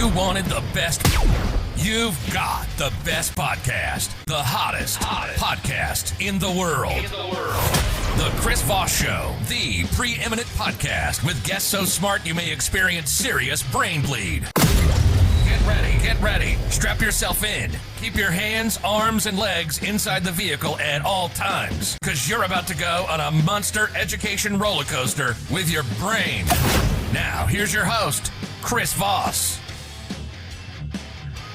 You wanted the best. You've got the best podcast. The hottest podcast in the world. The Chris Voss Show, the preeminent podcast with guests so smart you may experience serious brain bleed. Get ready. Strap yourself in. Keep your hands, arms, and legs inside the vehicle at all times, because you're about to go on a monster education roller coaster with your brain. Now, here's your host, Chris Voss.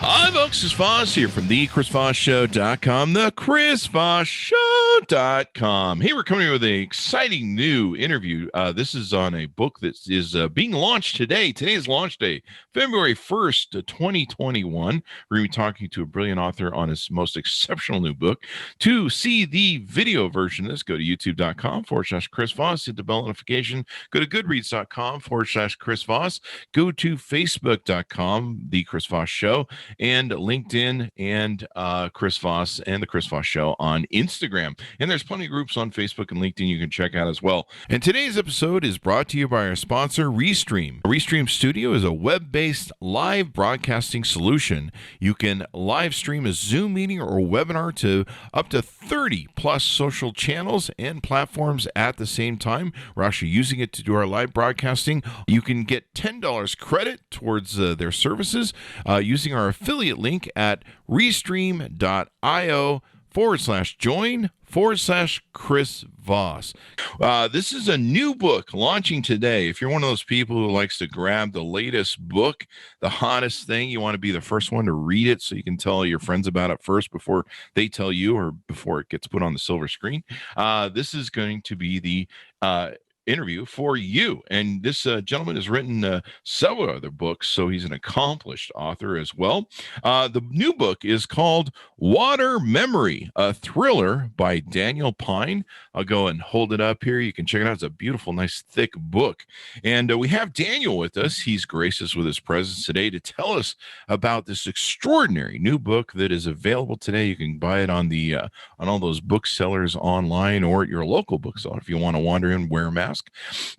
Hi, folks. Chris Voss here from the ChrisVossShow.com, the ChrisVossShow.com. Hey, we're coming with an exciting new interview. This is on a book that is being launched today. Today is launch day, February 1st, 2021. We're going to be talking to a brilliant author on his most exceptional new book. To see the video version of this, go to youtube.com/Chris Voss, hit the bell notification, go to goodreads.com/Chris Voss, go to facebook.com, the Chris Voss Show, and LinkedIn, and Chris Voss and the Chris Voss Show on Instagram. And there's plenty of groups on Facebook and LinkedIn you can check out as well. And today's episode is brought to you by our sponsor, Restream. Restream Studio is a web-based live broadcasting solution. You can live stream a Zoom meeting or webinar to up to 30 plus social channels and platforms at the same time. We're actually using it to do our live broadcasting. You can get $10 credit towards their services using our affiliate link at restream.io/join/Chris Voss. This is a new book launching today. If you're one of those people who likes to grab the latest book, the hottest thing, you want to be the first one to read it so you can tell your friends about it first before they tell you or before it gets put on the silver screen. This is going to be the interview for you. And this gentleman has written several other books, so he's an accomplished author as well. The new book is called Water Memory, a thriller by Daniel Pyne. I'll go and hold it up here. You can check it out. It's a beautiful, nice, thick book. And we have Daniel with us. He's gracious with his presence today to tell us about this extraordinary new book that is available today. You can buy it on the on all those booksellers online or at your local bookseller if you want to wander in and wear a mask.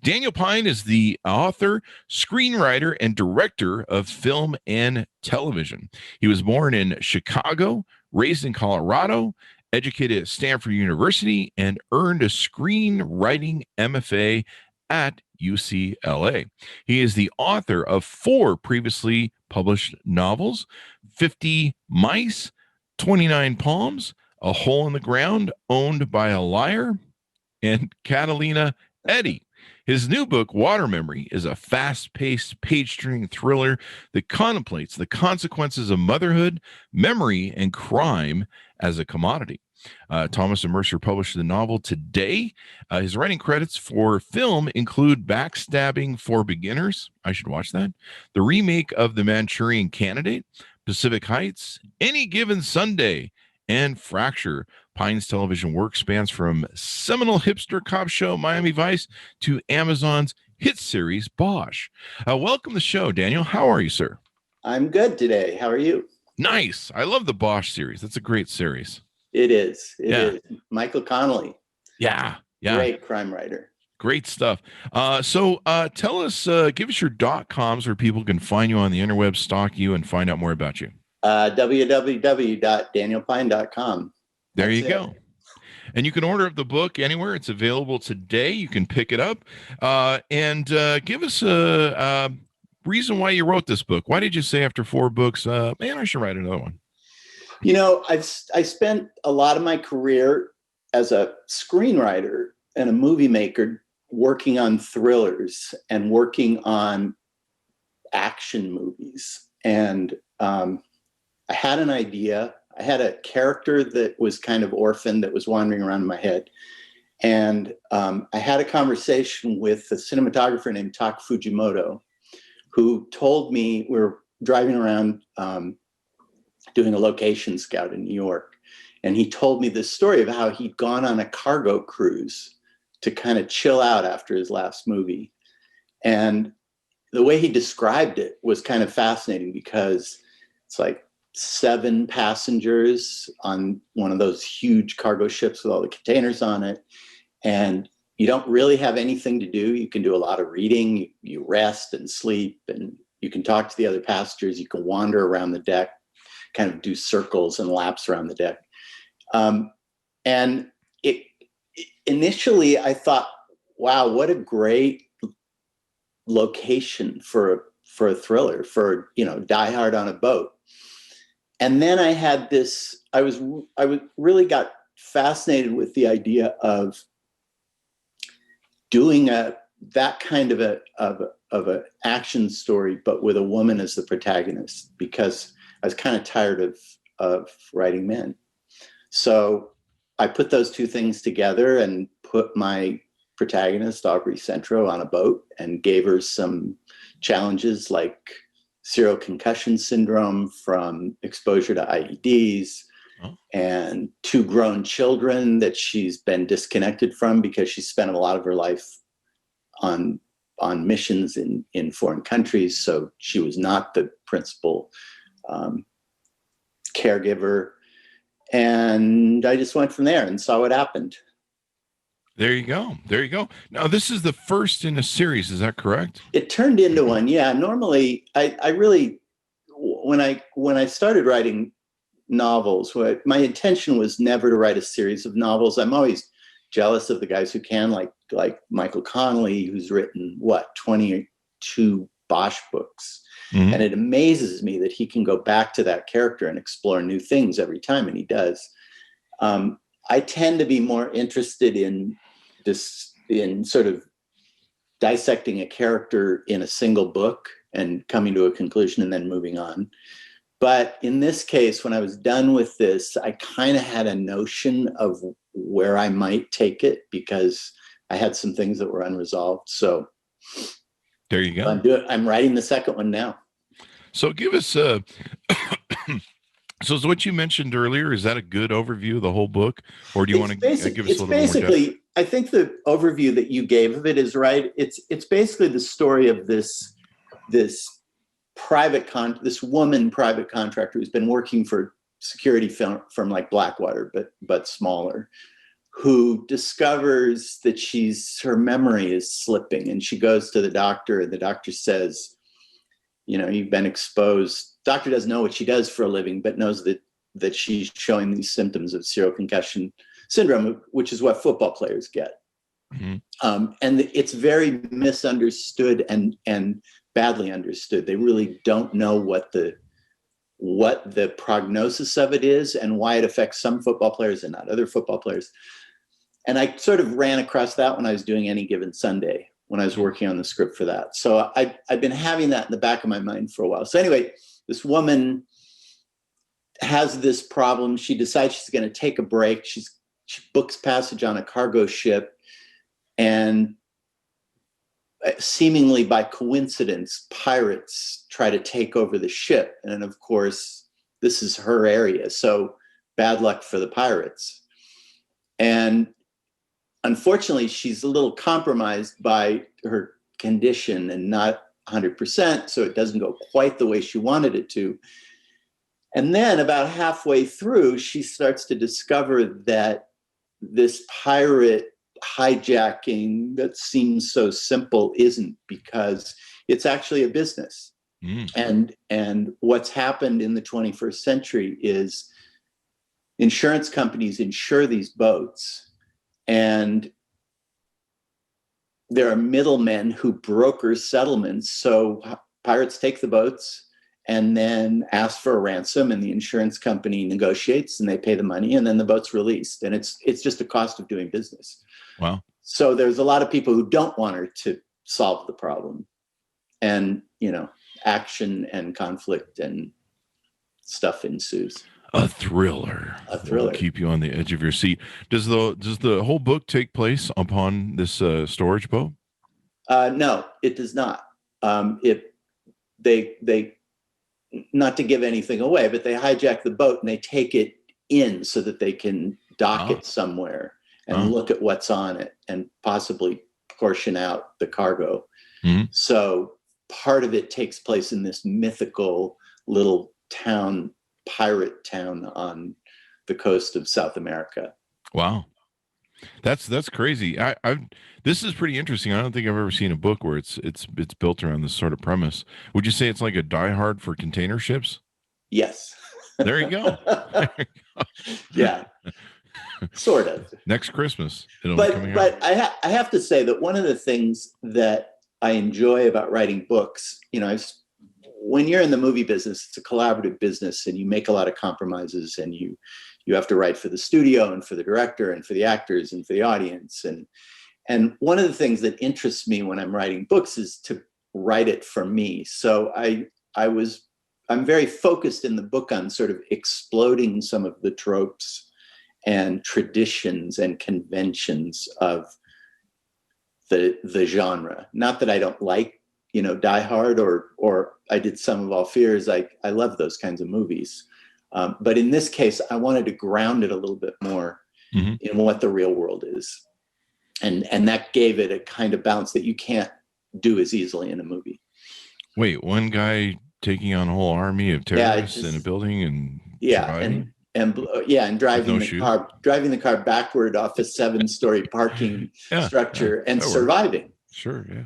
Daniel Pyne is the author, screenwriter, and director of film and television. He was born in Chicago, raised in Colorado, educated at Stanford University, and earned a screenwriting MFA at UCLA. He is the author of 4 previously published novels, 50 Mice, 29 Palms, A Hole in the Ground, Owned by a Liar, and Catalina Eddie. His new book, Water Memory, is a fast-paced, page-turning thriller that contemplates the consequences of motherhood, memory, and crime as a commodity. Thomas and Mercer published the novel today. His writing credits for film include Backstabbing for Beginners. I should watch that. The remake of The Manchurian Candidate, Pacific Heights, Any Given Sunday, and Fracture. Pyne's television work spans from seminal hipster cop show Miami Vice to Amazon's hit series Bosch. Welcome to the show, Daniel. How are you, sir? I'm good today. How are you? Nice. I love the Bosch series. That's a great series. It is. It is. Michael Connelly. Yeah. Great crime writer. Great stuff. So tell us, give us your .coms where people can find you on the interweb, stalk you, and find out more about you. www.danielpyne.com. There you go. And you can order the book anywhere. It's available today. You can pick it up. And give us a reason why you wrote this book. Why did you say after 4 books, man, I should write another one? You know, I spent a lot of my career as a screenwriter and a movie maker working on thrillers and working on action movies. And I had an idea. I had a character that was kind of orphaned that was wandering around in my head. And I had a conversation with a cinematographer named Tak Fujimoto, who told me, we were driving around doing a location scout in New York. And he told me this story of how he'd gone on a cargo cruise to kind of chill out after his last movie. And the way he described it was kind of fascinating because it's like 7 passengers on one of those huge cargo ships with all the containers on it. And you don't really have anything to do. You can do a lot of reading, you rest and sleep, and You can talk to the other passengers. You can wander around the deck, kind of do circles and laps around the deck. And initially I thought, wow, what a great location for a thriller, for, Die Hard on a boat. And then I had this, I really got fascinated with the idea of doing that kind of a action story, but with a woman as the protagonist, because I was kind of tired of writing men. So I put those two things together and put my protagonist, Aubrey Centro, on a boat and gave her some challenges like serial concussion syndrome from exposure to IEDs, and 2 grown children that she's been disconnected from because she spent a lot of her life on missions in foreign countries. So she was not the principal caregiver. And I just went from there and saw what happened. There you go. There you go. Now, this is the first in a series. Is that correct? It turned into one. Yeah. Normally, I really, when I started writing novels, my intention was never to write a series of novels. I'm always jealous of the guys who can, like Michael Connelly, who's written 22 Bosch books. Mm-hmm. And it amazes me that he can go back to that character and explore new things every time, and he does. I tend to be more interested in sort of dissecting a character in a single book and coming to a conclusion and then moving on. But in this case, when I was done with this, I kind of had a notion of where I might take it because I had some things that were unresolved. So there you go. I'm writing the second one now. So give us so what you mentioned earlier, is that a good overview of the whole book, or do you want to give us a little more depth? I think the overview that you gave of it is right. It's basically the story of this woman private contractor who's been working for security firm like Blackwater, but smaller, who discovers that her memory is slipping, and she goes to the doctor, and the doctor says, you've been exposed. Doctor doesn't know what she does for a living, but knows that she's showing these symptoms of serial concussion syndrome, which is what football players get. Mm-hmm. And it's very misunderstood and badly understood. They really don't know what the prognosis of it is and why it affects some football players and not other football players. And I sort of ran across that when I was doing Any Given Sunday, when I was working on the script for that. So I've been having that in the back of my mind for a while. So anyway, this woman has this problem. She decides she's going to take a break. She books passage on a cargo ship, and seemingly by coincidence, pirates try to take over the ship. And of course, this is her area. So bad luck for the pirates. And unfortunately, she's a little compromised by her condition and not 100%. So it doesn't go quite the way she wanted it to. And then about halfway through, she starts to discover that this pirate hijacking that seems so simple isn't, because it's actually a business. And what's happened in the 21st century is insurance companies insure these boats, and there are middlemen who broker settlements. So pirates take the boats and then ask for a ransom, and the insurance company negotiates and they pay the money, and then the boat's released. And it's just a cost of doing business. Wow. So there's a lot of people who don't want her to solve the problem. And, action and conflict and stuff ensues. A thriller. Will keep you on the edge of your seat. Does the whole book take place upon this storage boat? No, it does not. They not to give anything away, but they hijack the boat and they take it in so that they can dock it somewhere and look at what's on it and possibly portion out the cargo. Mm-hmm. So part of it takes place in this mythical little town, pirate town on the coast of South America. Wow. That's crazy. This is pretty interesting. I don't think I've ever seen a book where it's built around this sort of premise. Would you say it's like a Die Hard for container ships? Yes. There you go. Yeah, sort of. Next Christmas, it'll be coming But out. I have to say that one of the things that I enjoy about writing books, when you're in the movie business, it's a collaborative business, and you make a lot of compromises, and you have to write for the studio and for the director and for the actors and for the audience. And one of the things that interests me when I'm writing books is to write it for me. So I'm very focused in the book on sort of exploding some of the tropes and traditions and conventions of the genre. Not that I don't like, Die Hard or I did Sum of All Fears. I love those kinds of movies. But in this case, I wanted to ground it a little bit more Mm-hmm. in what the real world is. And that gave it a kind of balance that you can't do as easily in a movie. Wait, one guy taking on a whole army of terrorists in a building and surviving? And driving the car backward off a 7-story parking structure and surviving. Sure, yeah.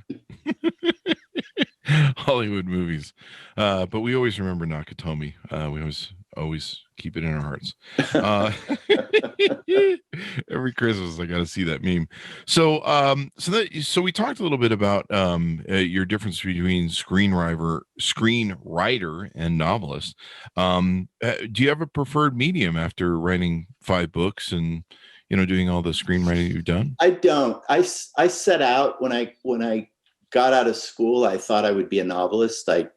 Hollywood movies. But we always remember Nakatomi. We always keep it in our hearts. Every Christmas, I got to see that meme. So we talked a little bit about your difference between screenwriter, and novelist. Do you have a preferred medium after writing 5 books and doing all the screenwriting you've done? I don't. I set out when I got out of school, I thought I would be a novelist. I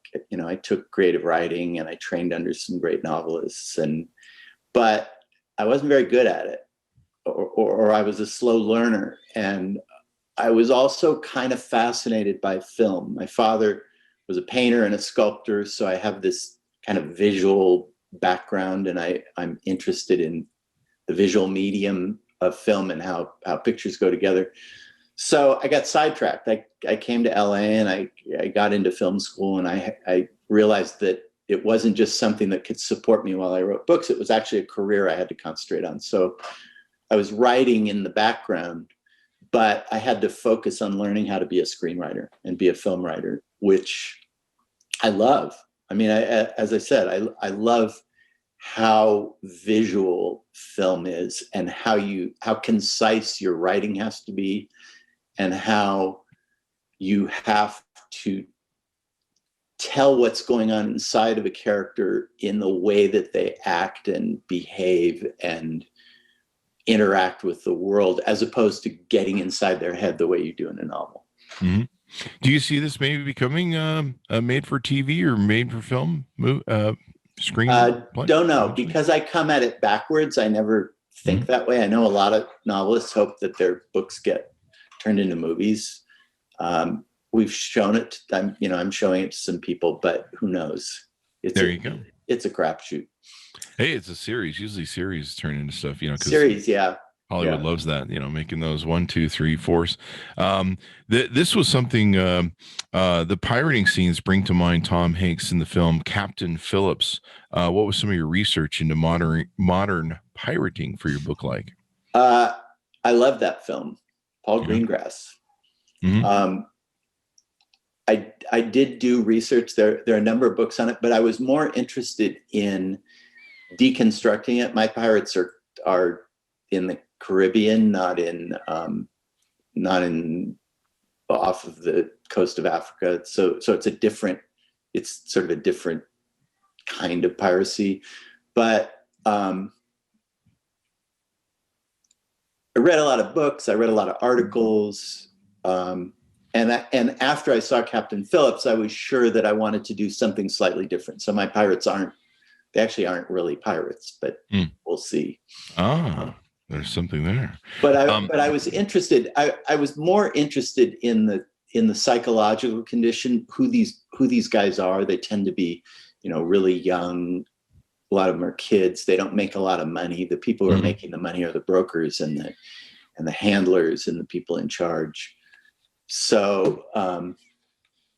took creative writing and I trained under some great novelists, but I wasn't very good at it, or I was a slow learner. And I was also kind of fascinated by film. My father was a painter and a sculptor, so I have this kind of visual background, and I'm interested in the visual medium of film and how pictures go together. So I got sidetracked. I came to LA and I got into film school, and I realized that it wasn't just something that could support me while I wrote books. It was actually a career I had to concentrate on. So I was writing in the background, but I had to focus on learning how to be a screenwriter and be a film writer, which I love. I mean, as I said, I love how visual film is and how concise your writing has to be, and how you have to tell what's going on inside of a character in the way that they act and behave and interact with the world, as opposed to getting inside their head the way you do in a novel. Mm-hmm. Do you see this maybe becoming a made for TV or made for film screen? Don't know, because I come at it backwards. I never think that way. I know a lot of novelists hope that their books get turned into movies. We've shown it. I'm showing it to some people, but who knows? There you go. It's a crapshoot. Hey, it's a series. Usually series turn into stuff, Series, yeah. Hollywood loves that, making those 1, 2, 3, 4s. This was something, the pirating scenes bring to mind Tom Hanks in the film Captain Phillips. What was some of your research into modern pirating for your book like? I love that film. Paul Greengrass. Mm-hmm. I did do research. There are a number of books on it, but I was more interested in deconstructing it. My pirates are in the Caribbean, not in off of the coast of Africa. So it's sort of a different kind of piracy. But I read a lot of books. I read a lot of articles. And after I saw Captain Phillips, I was sure that I wanted to do something slightly different. So my pirates aren't really pirates, but we'll see. There's something there. But I was interested. I was more interested in the psychological condition, who these guys are. They tend to be, really young. A lot of them are kids. They don't make a lot of money. The people who are making the money are the brokers and the handlers and the people in charge. So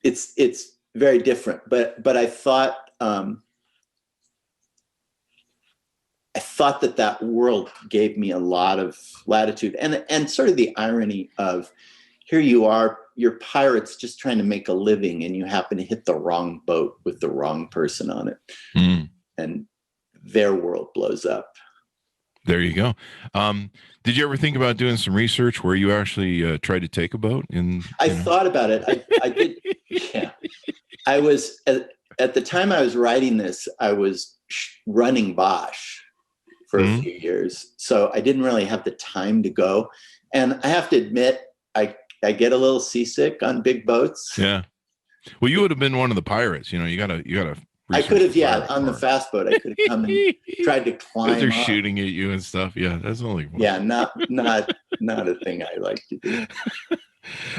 it's very different. But I thought I thought that world gave me a lot of latitude, and sort of the irony of, here you are, you're pirates just trying to make a living, and you happen to hit the wrong boat with the wrong person on it. And their world blows up. There you go. Did you ever think about doing some research where you actually tried to take a boat? I thought about it. I did. Yeah. I was, at the time I was writing this, I was running Bosch for a few years. So I didn't really have the time to go. And I have to admit, I get a little seasick on big boats. Yeah. Well, you would have been one of the pirates. You gotta. I could have, on the fast boat. I could have come and tried to climb. They're shooting at you and stuff. Yeah, that's only fun. Yeah, not a thing I like to do.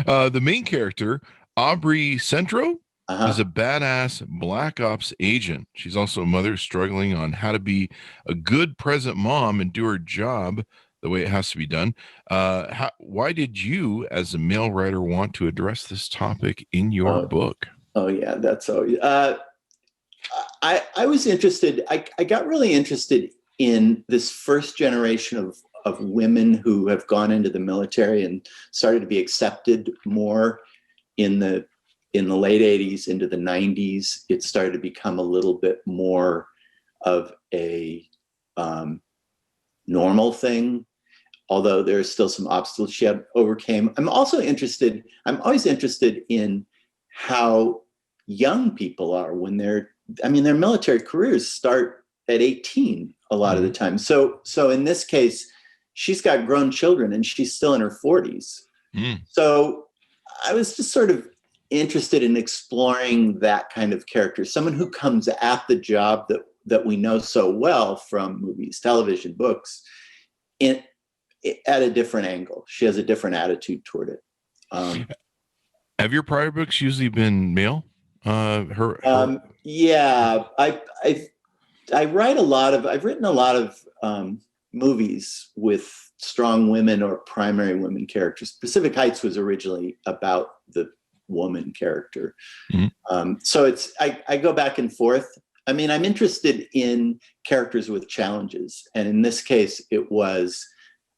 The main character, Aubrey Centro, is a badass black ops agent. She's also a mother struggling on how to be a good present mom and do her job the way it has to be done. Why did you, as a male writer, want to address this topic in your book? Oh yeah, that's always. I was interested. I got really interested in this first generation of women who have gone into the military and started to be accepted more in the late 80s into the 90s. It started to become a little bit more of a normal thing, although there's still some obstacles she had overcame. I'm always interested in how young people are when their military careers start at 18 a lot of the time. So in this case, she's got grown children and she's still in her 40s. So I was just sort of interested in exploring that kind of character, someone who comes at the job that we know so well from movies, television, books, at a different angle. She has a different attitude toward it. Have your prior books usually been male? Yeah, I've written a lot of movies with strong women or primary women characters. Pacific Heights was originally about the woman character. So I go back and forth. I'm interested in characters with challenges. And in this case, it was,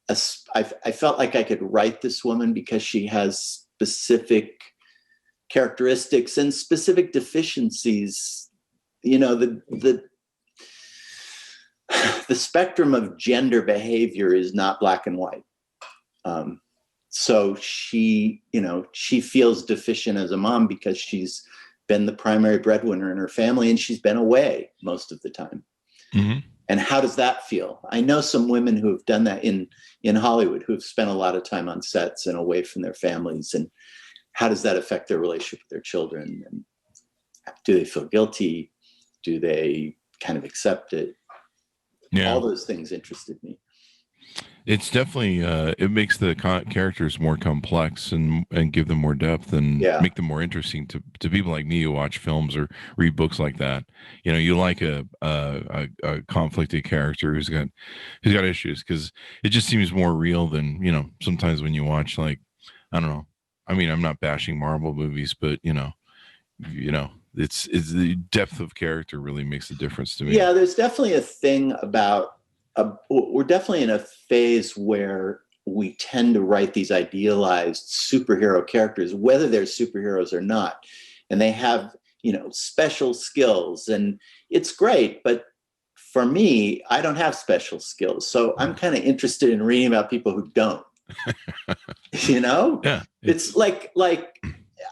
I felt like I could write this woman because she has specific characteristics and specific deficiencies. The spectrum of gender behavior is not black and white. So she feels deficient as a mom because she's been the primary breadwinner in her family and she's been away most of the time. And how does that feel? I know some women who have done that in Hollywood, who have spent a lot of time on sets and away from their families. And how does that affect their relationship with their children? And do they feel guilty? Do they kind of accept it? Yeah. All those things interested me. It's definitely it makes the characters more complex and give them more depth and make them more interesting to people like me who watch films or read books like that. You like a conflicted character who's got issues, because it just seems more real than sometimes when you watch, like, I don't know. I'm not bashing Marvel movies, but it's the depth of character really makes a difference to me. Yeah, there's definitely a thing about. We're definitely in a phase where we tend to write these idealized superhero characters, whether they're superheroes or not, and they have special skills, and it's great. But for me, I don't have special skills, so I'm kind of interested in reading about people who don't. Yeah, it's like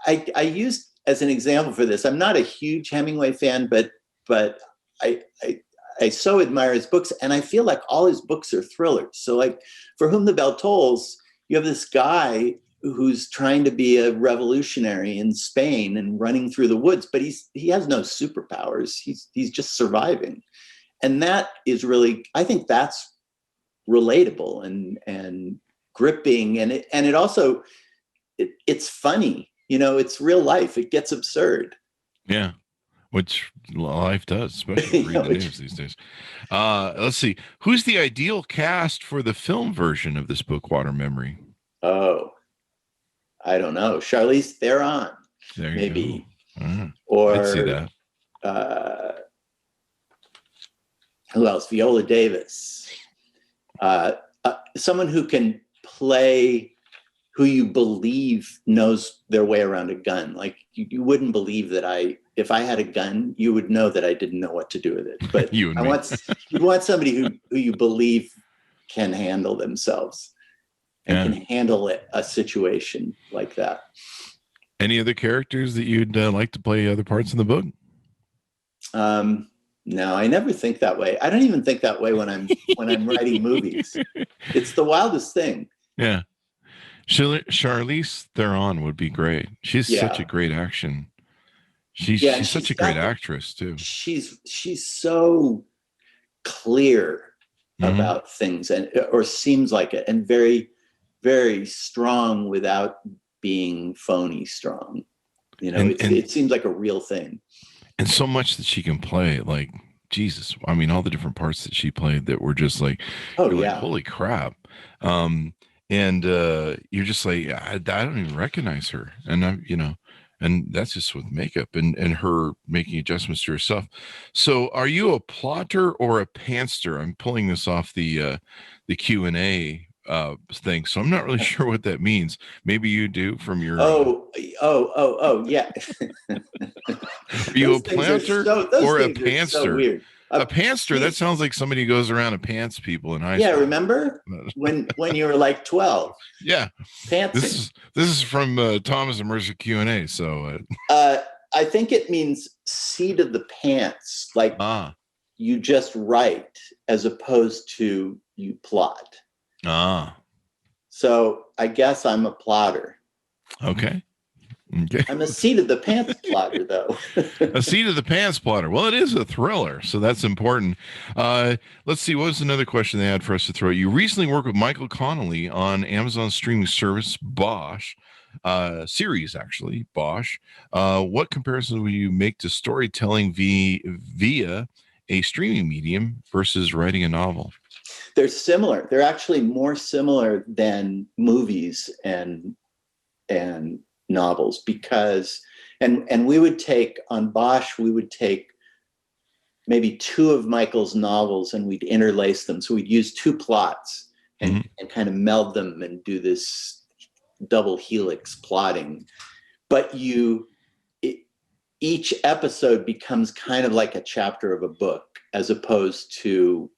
I used as an example for this. I'm not a huge Hemingway fan, but I so admire his books, and I feel like all his books are thrillers. So, like, For Whom the Bell Tolls, you have this guy who's trying to be a revolutionary in Spain and running through the woods, but he has no superpowers. He's just surviving, and that is really, I think that's relatable and gripping, and it also it's funny. It's real life. It gets absurd. Yeah. Which life does, especially reading the news these days. Let's see. Who's the ideal cast for the film version of this book, Water Memory? Oh, I don't know. Charlize Theron, there you maybe. Go. Or I'd see that. Who else? Viola Davis. Someone who can play, who you believe knows their way around a gun. Like you wouldn't believe that if I had a gun, you would know that I didn't know what to do with it. But you want somebody who you believe can handle themselves and can handle a situation like that. Any other characters that you'd like to play other parts in the book? No, I never think that way. I don't even think that way when I'm writing movies. It's the wildest thing. Yeah. Charlize Theron would be great. She's such a great action. She's such a great actress too. She's so clear about things, or seems like it, and very, very strong without being phony strong. It seems like a real thing. And so much that she can play, like, Jesus. I mean, all the different parts that she played that were just like, like, holy crap. And you're just like, I don't even recognize her. And and that's just with makeup and her making adjustments to herself. So are you a plotter or a pantster? I'm pulling this off the Q&A thing, so I'm not really sure what that means. Maybe you do from your yeah. Are you a planter or a pantster? So weird. A pantster, that sounds like somebody who goes around and pants people in high school. Yeah, remember when you were like 12? Yeah, pantsing. This is from Thomas and Mercer Q&A. So I think it means seat of the pants, like you just write as opposed to you plot. So I guess I'm a plotter. Okay. I'm a seat of the pants plotter, though. A seat of the pants plotter. Well, it is a thriller, so that's important. Let's see. What was another question they had for us to throw at you? Recently worked with Michael Connelly on Amazon streaming service Bosch, series actually, Bosch. What comparison would you make to storytelling via a streaming medium versus writing a novel? They're similar. They're actually more similar than movies and novels, because and we would take on Bosch, we would take maybe two of Michael's novels and we'd interlace them. So we'd use two plots and kind of meld them and do this double helix plotting. But each episode becomes kind of like a chapter of a book, as opposed to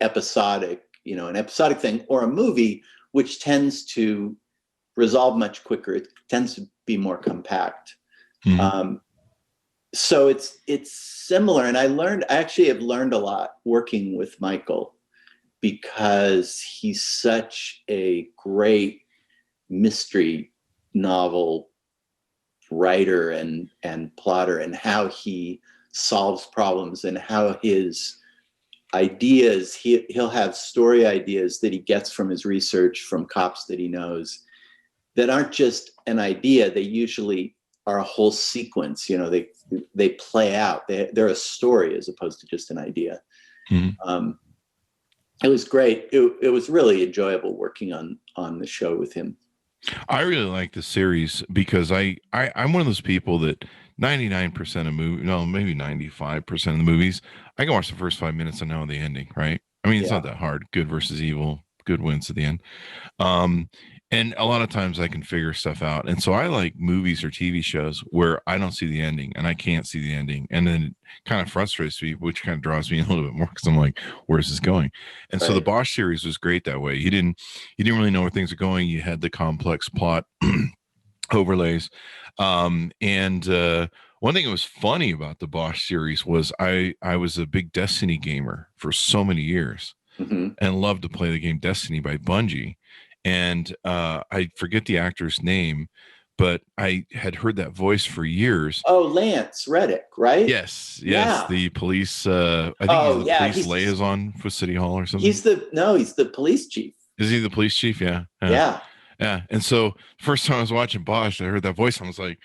episodic, an episodic thing, or a movie, which tends to resolve much quicker. It tends to be more compact. So it's similar. And I actually have learned a lot working with Michael, because he's such a great mystery novel writer and plotter, and how he solves problems and how his ideas, he'll have story ideas that he gets from his research, from cops that he knows, that aren't just an idea. They usually are a whole sequence. They play out. They're a story as opposed to just an idea. It was great. It was really enjoyable working on the show with him. I really like the series because I'm one of those people that 99% of movies, no, maybe 95% of the movies, I can watch the first 5 minutes and know the ending, right? I mean, it's not that hard. Good versus evil. Good wins at the end. And a lot of times I can figure stuff out. And so I like movies or TV shows where I don't see the ending and I can't see the ending. And then it kind of frustrates me, which kind of draws me a little bit more, because I'm like, where's this going? And so the Bosch series was great that way. You didn't really know where things are going. You had the complex plot overlays. One thing that was funny about the Bosch series was I was a big Destiny gamer for so many years and loved to play the game Destiny by Bungie. And I forget the actor's name, but I had heard that voice for years. Oh, Lance Reddick, right? Yes. Yeah. The police. I think he's the police liaison for City Hall or something. He's the police chief. Is he the police chief? Yeah. Yeah. And so first time I was watching Bosch, I heard that voice. And I was like,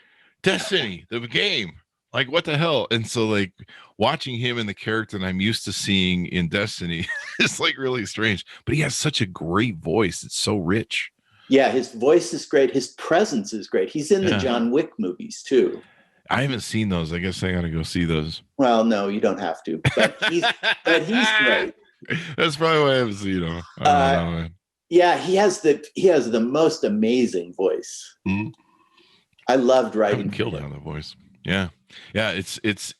Destiny, the game. Like, what the hell? And so, like, watching him and the character that I'm used to seeing in Destiny is like really strange. But he has such a great voice. It's so rich. Yeah, his voice is great. His presence is great. He's in the John Wick movies too. I haven't seen those. I guess I got to go see those. Well, no, you don't have to, but he's great. That's probably why I haven't seen them. I don't know, man. Yeah, he has the most amazing voice. Mm-hmm. I loved writing. Killed out the voice. Yeah. It's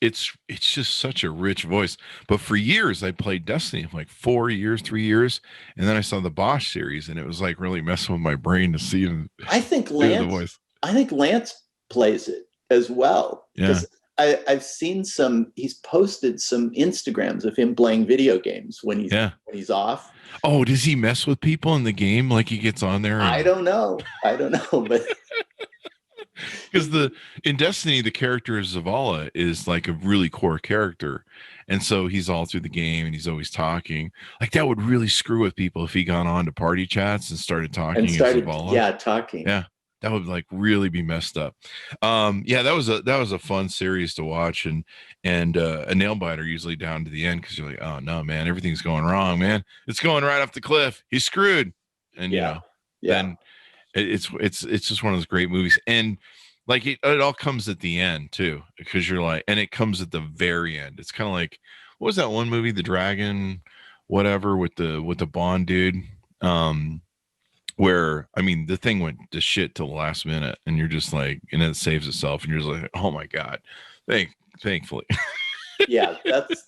just such a rich voice. But for years, I played Destiny, like 3 years, and then I saw the Bosch series, and it was like really messing with my brain to see him. I think Lance plays it as well. Yeah. I've seen he's posted some Instagrams of him playing video games when he's off. Oh, does he mess with people in the game? Like he gets on there? I don't know, but because in Destiny, the character of Zavala is like a really core character. And so he's all through the game and he's always talking. Like that would really screw with people if he got on to party chats and started talking as Zavala. Yeah, talking. Yeah. That would like really be messed up. That was a fun series to watch, and a nail biter usually down to the end because you're like, oh no, man, everything's going wrong, man. It's going right off the cliff. He's screwed, and then it's just one of those great movies, and like it all comes at the end too, because you're like, and it comes at the very end. It's kind of like, what was that one movie, The Dragon, whatever, with the Bond dude. Where, I mean, the thing went to shit till the last minute and you're just like, and then it saves itself and you're just like, oh my God, thankfully. Yeah,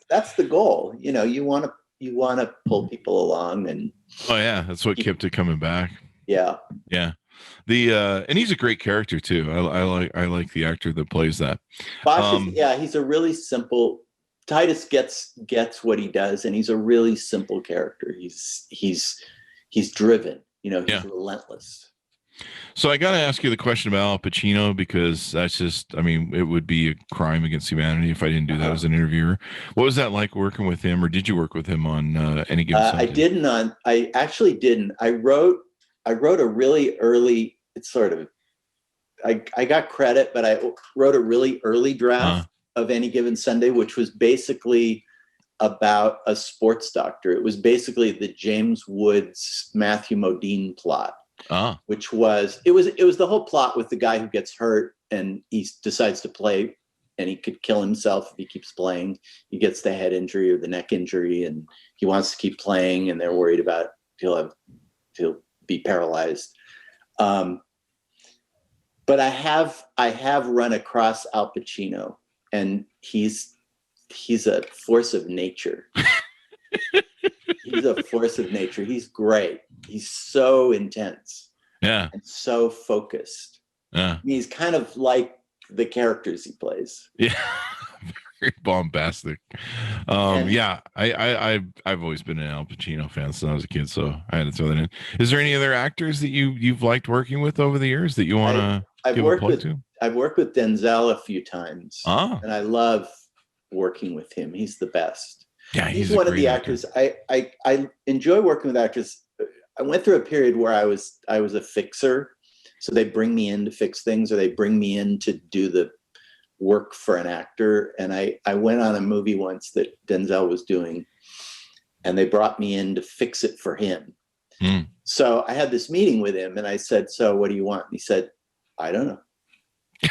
that's the goal. You want to pull people along and. Oh yeah. That's what kept it coming back. Yeah. Yeah. And he's a great character too. I like the actor that plays that. Bosch he's a really simple, Titus gets what he does, and he's a really simple character. He's driven. He's relentless. So I got to ask you the question about Al Pacino, because that's just, I mean, it would be a crime against humanity if I didn't do that as an interviewer. What was that like working with him, or did you work with him on Any Given Sunday? I actually didn't. I wrote a really early, I got credit, but I wrote a really early draft of Any Given Sunday, which was basically about a sports doctor. It was basically the James Woods, Matthew Modine plot, which was the whole plot with the guy who gets hurt and he decides to play, and he could kill himself if he keeps playing. He gets the head injury or the neck injury, and he wants to keep playing, and they're worried about he'll be paralyzed. But I have run across Al Pacino, and he's a force of nature. He's a force of nature. He's great. He's so intense. Yeah. And so focused. Yeah. I mean, he's kind of like the characters he plays. Yeah. Very bombastic. I've always been an Al Pacino fan since I was a kid, so I had to throw that in. Is there any other actors that you've liked working with over the years that you want to give a plug to? I've worked with Denzel a few times. And I love working with him. He's the best. Yeah, he's one of the actors. I enjoy working with actors. I went through a period where I was a fixer, so they bring me in to fix things, or they bring me in to do the work for an actor. And I went on a movie once that Denzel was doing, and they brought me in to fix it for him. So I had this meeting with him, and I said, "So what do you want?" And he said, "I don't know."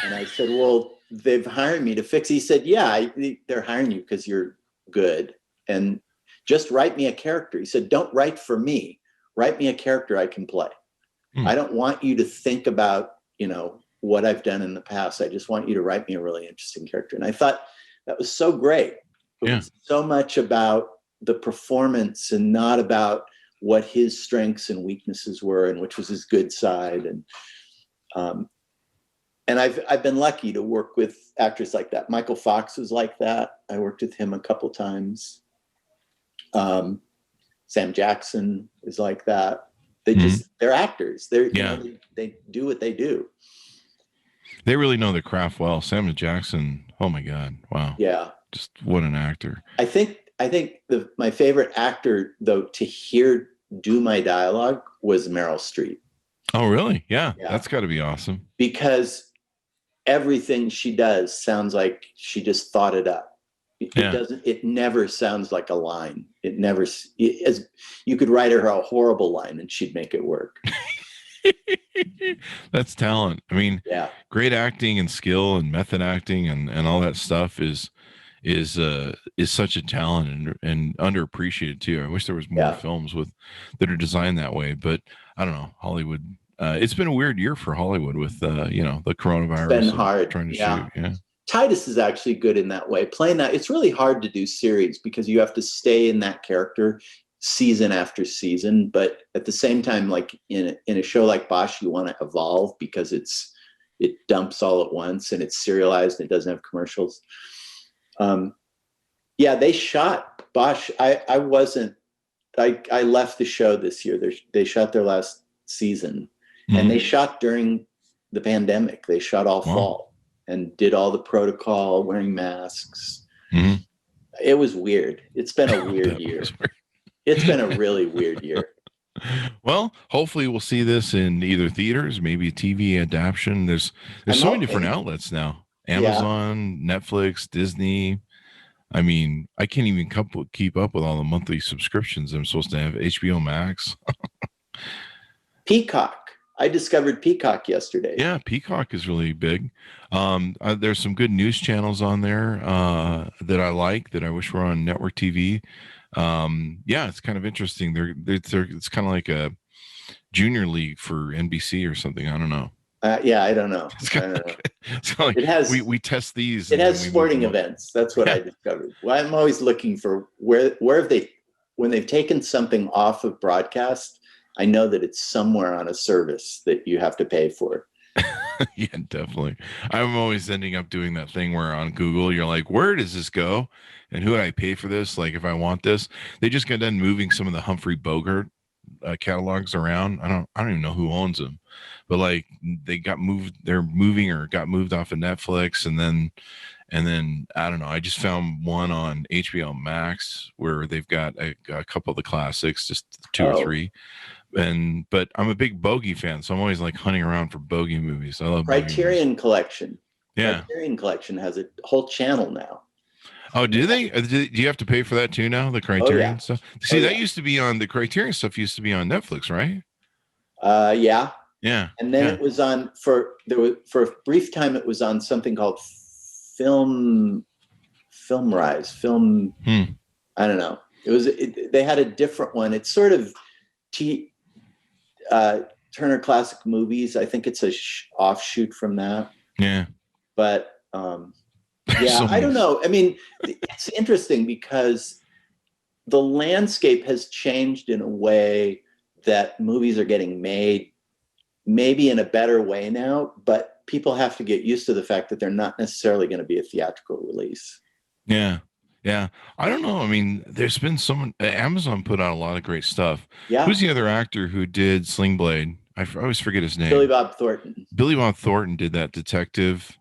And I said, "Well, they've hired me to fix." He said, "Yeah, they're hiring you because you're good, and just write me a character." He said, "Don't write for me. Write me a character I can play. I don't want you to think about, what I've done in the past. I just want you to write me a really interesting character." And I thought that was so great. It was so much about the performance and not about what his strengths and weaknesses were, and which was his good side. And I've been lucky to work with actors like that. Michael Fox was like that. I worked with him a couple times. Sam Jackson is like that. They're actors. They do what they do. They really know their craft well. Sam Jackson, oh my God, wow. Yeah. Just what an actor. I think my favorite actor, though, to hear do my dialogue was Meryl Streep. Oh, really? Yeah. That's got to be awesome. Because everything she does sounds like she just thought it up. It never sounds like a line. You could write her a horrible line and she'd make it work. That's talent. I mean, Yeah. great acting and skill and method acting and all that stuff is such a talent and underappreciated too. I wish there was more Yeah. films with that are designed that way, but I don't know. Hollywood. It's been a weird year for Hollywood with the coronavirus. It's been hard. Trying to Yeah. shoot. Yeah. Titus is actually good in that way. Playing that, it's really hard to do series because you have to stay in that character season after season. But at the same time, like in a show like Bosch, you want to evolve because it dumps all at once and it's serialized and it doesn't have commercials. Yeah, they shot Bosch. I left the show this year. They shot their last season, and they shot during the pandemic. They shot all fall and did all the protocol, wearing masks. Mm-hmm. It was weird. It's been a weird year. It's been a really weird year. Well, hopefully we'll see this in either theaters, maybe a TV adaptation. There's so many different outlets now. Amazon, Netflix, Disney. I mean, I can't even keep up with all the monthly subscriptions I'm supposed to have. HBO Max. Peacock. I discovered Peacock yesterday. Yeah, Peacock is really big. There's some good news channels on there that I like that I wish were on network TV. Yeah, it's kind of interesting. It's kind of like a junior league for NBC or something. I don't know. Yeah, I don't know. Like it has. We test these. It has sporting events. That's what I discovered. Well, I'm always looking for where have when they've taken something off of broadcast. I know that it's somewhere on a service that you have to pay for. Yeah, definitely. I'm always ending up doing that thing where on Google you're like, where does this go? And who would I pay for this? Like if I want this, they just got done moving some of the Humphrey Bogart catalogs around. I don't even know who owns them, but like they got moved. They're moving or got moved off of Netflix, and then I don't know. I just found one on HBO Max where they've got a couple of the classics, just two or three. But I'm a big Bogey fan, so I'm always like hunting around for Bogey movies. I love Criterion Collection. Yeah, Criterion Collection has a whole channel now. Oh, do they? Do you have to pay for that too now? The Criterion stuff. See, that used to be on the Criterion stuff. Used to be on Netflix, right? Yeah. Yeah. And then it was on for a brief time. It was on something called Filmrise. I don't know. They had a different one. It's sort of Turner Classic Movies. I think it's a offshoot from that. Yeah. But yeah, I don't know. I mean, it's interesting because the landscape has changed in a way that movies are getting made maybe in a better way now, but people have to get used to the fact that they're not necessarily going to be a theatrical release. Yeah. Yeah. I don't know. I mean, there's been Amazon put out a lot of great stuff. Yeah. Who's the other actor who did Sling Blade? I always forget his name. Billy Bob Thornton. Billy Bob Thornton did that detective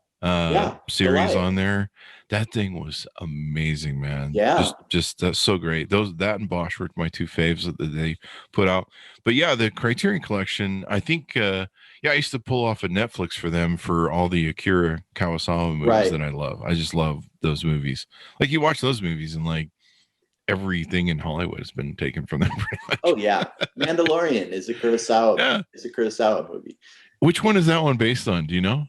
series on there. That thing was amazing, man. Yeah. Just so great. That and Bosch were my two faves that they put out. But yeah, the Criterion Collection, I think, I used to pull off of Netflix for them for all the Akira Kurosawa movies that I love. I just love those movies. Like you watch those movies and like everything in Hollywood has been taken from them pretty much. Oh yeah. Mandalorian is a Kurosawa movie. Which one is that one based on? Do you know?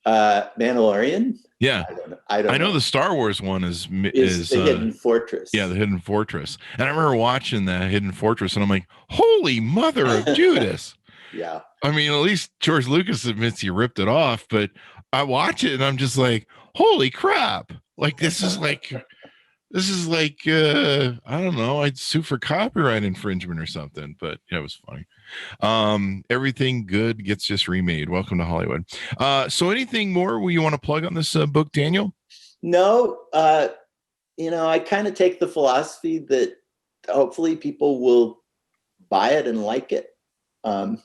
Mandalorian? Yeah. I don't know. The Star Wars one is the Hidden Fortress. Yeah, the Hidden Fortress. And I remember watching the Hidden Fortress and I'm like, holy mother of Judas. Yeah. I mean, at least George Lucas admits he ripped it off, but I watch it and I'm just like, holy crap. Like this is like I don't know, I'd sue for copyright infringement or something, but it was funny. Everything good gets just remade. Welcome to Hollywood. So anything more you want to plug on this book, Daniel? No, I kind of take the philosophy that hopefully people will buy it and like it. I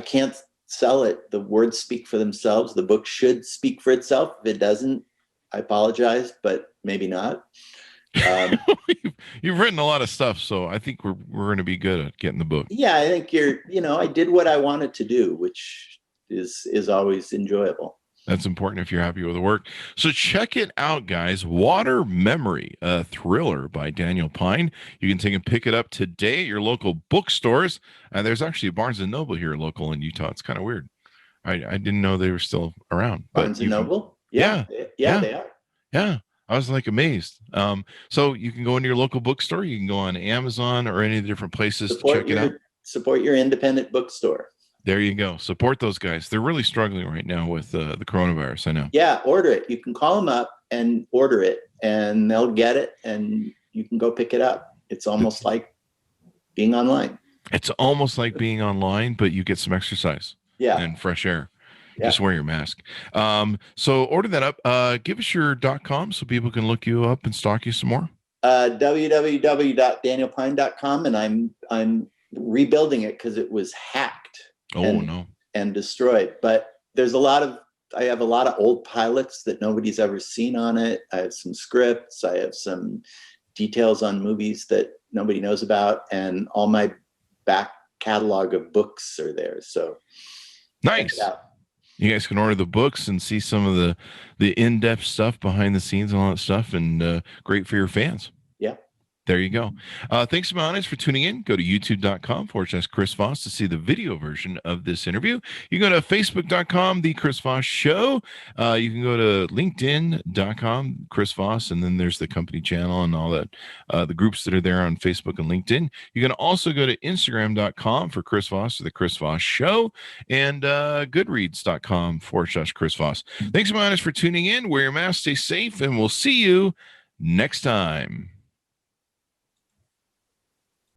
can't sell it. The words speak for themselves. The book should speak for itself. If it doesn't, I apologize, but maybe not. You've written a lot of stuff, so I think we're going to be good at getting the book. Yeah, I think I did what I wanted to do, which is always enjoyable. That's important if you're happy with the work. So check it out, guys. Water Memory, a thriller by Daniel Pyne. You can take and pick it up today at your local bookstores. There's actually a Barnes & Noble here local in Utah. It's kind of weird. I didn't know they were still around. Barnes & Noble? Yeah, they are. Yeah. I was like amazed. So you can go into your local bookstore. You can go on Amazon or any of the different places to check it out. Support your independent bookstore. There you go. Support those guys. They're really struggling right now with the coronavirus. I know. Yeah, order it. You can call them up and order it, and they'll get it, and you can go pick it up. It's almost like being online. It's almost like being online, but you get some exercise. Yeah. And fresh air. Yeah. Just wear your mask. So order that up. Give us your .com so people can look you up and stalk you some more. www.danielpyne.com, and I'm rebuilding it because it was hacked. And destroyed. But I have a lot of old pilots that nobody's ever seen on it. I have some scripts. I have some details on movies that nobody knows about, and all my back catalog of books are there. So nice. You guys can order the books and see some of the in-depth stuff behind the scenes and all that stuff, and great for your fans. Yeah. There you go. Thanks to my audience for tuning in. Go to youtube.com/Chris Voss to see the video version of this interview. You can go to facebook.com, The Chris Voss Show. You can go to linkedin.com, Chris Voss, and then there's the company channel and all that, the groups that are there on Facebook and LinkedIn. You can also go to instagram.com for Chris Voss or The Chris Voss Show, and goodreads.com/Chris Voss. Thanks to my audience for tuning in. Wear your mask, stay safe, and we'll see you next time.